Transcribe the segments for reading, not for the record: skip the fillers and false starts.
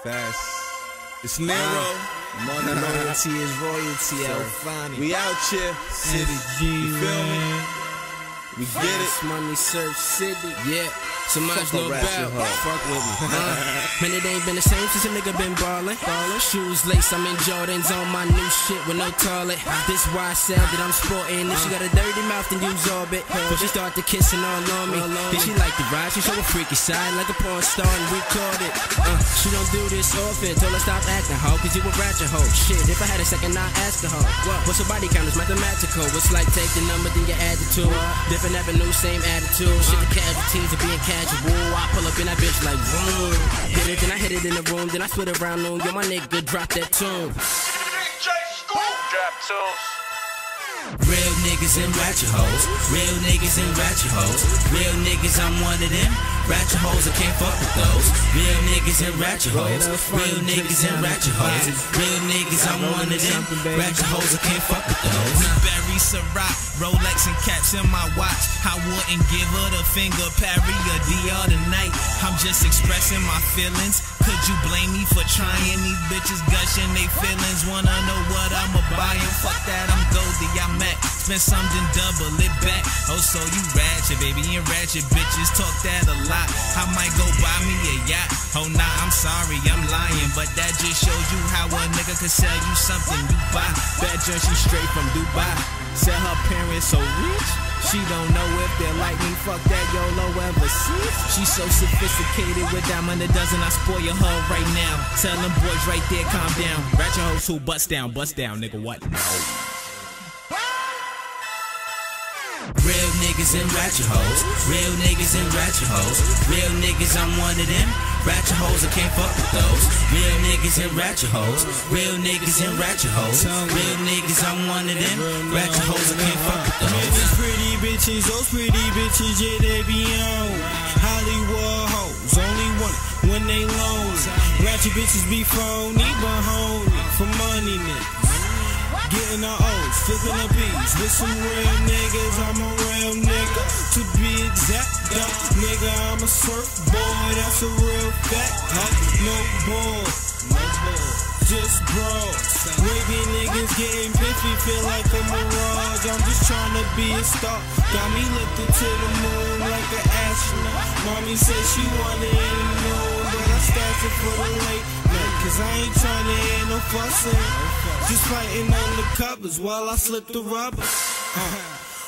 Fast. It's Niero. Money loyalty is royalty, Alfani. We out here. City G, you feel me? We get it. Money search city. Yeah. Semaj, Norbel, fuck with me. Man, it ain't been the same since a nigga been ballin'. Shoes lace, I'm in Jordans on my new shit with no toilet. This why I said that I'm sporting. If she got a dirty mouth, then use orbit. But she start to kissing all on me. Then she like to ride, she show a freaky side like a porn star and record it. She don't do this often. Told her stop acting hoe, cause you a ratchet hoe. Shit, if I had a second, I'd ask her hoe. What's her body count is mathematical. It's like take the number, then you add the two. Different avenues, same attitude. Shit, the casualties of being casual. I pull up in that bitch like boom. Hit it, then I hit it in the room. Then I split around noon. Yo, my nigga drop that tune. DJ Scoop drop tunes. Real niggas and ratchet hoes. Real niggas and ratchet hoes. Real niggas, I'm one of them. Ratchet hoes, I can't fuck with those. Real niggas and ratchet hoes. Real niggas and ratchet hoes. Real niggas, I'm one of them. Ratchet hoes, I can't fuck with those. Berry Ciroc, Rolex and caps in my watch. I wouldn't give her the finger, parry or DR tonight. I'm just expressing my feelings. Could you blame me for trying? These bitches gushing they feelings. Wanna know what I'ma buy? And fuck that, I'm Goldie, I'm at. Spend something, double it back. Oh, so you ratchet, baby, and ratchet bitches talk that a lot. I might go buy me a yacht. Oh nah, I'm sorry, I'm lying, but that just shows you how a nigga can sell you something you buy. Bad junk, she straight from Dubai. Said her parents so rich, she don't know if they're like me. Fuck that YOLO ever since. She's so sophisticated with diamond a dozen. I spoil her right now. Tell them boys right there, calm down. Ratchet hoes who bust down, nigga. What? Real niggas and ratchet hoes. Real niggas and ratchet hoes. Real niggas, I'm one of them. Ratchet hoes, I can't fuck with those. Real niggas and ratchet hoes. Real niggas and ratchet hoes. Real niggas, I'm one of them. Ratchet hoes, I can't fuck with those. Those pretty bitches, yeah, they be on. Hollywood hoes, only one when they loan. Ratchet bitches be phony, but honey for money, niggas. Getting our O's, flipping a B's with some real niggas. I'm a real nigga, to be exact. Nigga, I'm a surfboard, that's a real fact. No board, just broads. Wavy niggas getting piffy, feel like a mirage. I'm just trying to be a star. Got me lifted to the moon like an astronaut. Mommy said she wanted in the moon, but I started for the late night, cause I ain't trying to hear no fussing. Just fighting on the covers while I slip the rubber.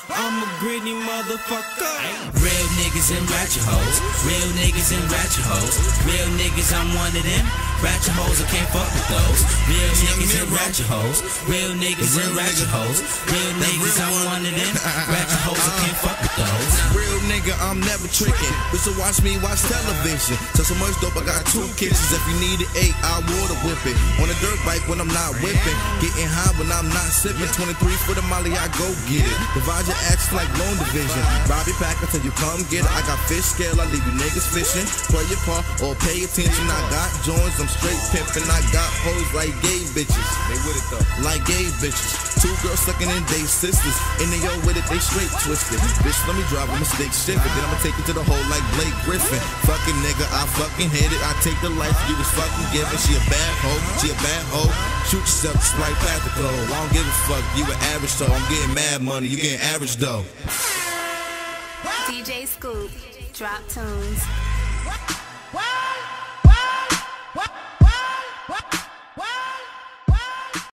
I'm a gritty motherfucker. Real niggas and ratchet hoes. Real niggas and ratchet hoes. Real niggas, I'm one of them. Ratchet hoes, I can't fuck with those. Real niggas and ratchet hoes. Real niggas and ratchet hoes. Real niggas, I'm one of them. Ratchet hoes, I can't fuck with those. Real nigga, I'm never tricking. Just to watch me watch television. So much dope, I got 2 kitchens. If you need it 8, I'll water whip it. On a dirt bike when I'm not whipping. Getting high when I'm not sipping. 23 for the molly, I go get it. Divide your acts like loan division. Robbie pack until you come get it. I got fish scale, I leave you niggas fishing. Play your part or pay attention. I got joints, I'm straight pimping. I got hoes like gay bitches. They with it though. Like gay bitches. 2 girls sucking in they sisters. And they yo with it, they straight twisted. Bitch, let me drive a mistake shifted. Then I'ma take it to the hole like Blake Griffin. Fucking nigga, I fucking hit it. I take the life you was fucking giving. She a bad hoe, she a bad hoe. Shoot yourself just like Patrick. I don't give a fuck, you an average though. I'm getting mad money, you getting average though. DJ Scoop, drop tunes.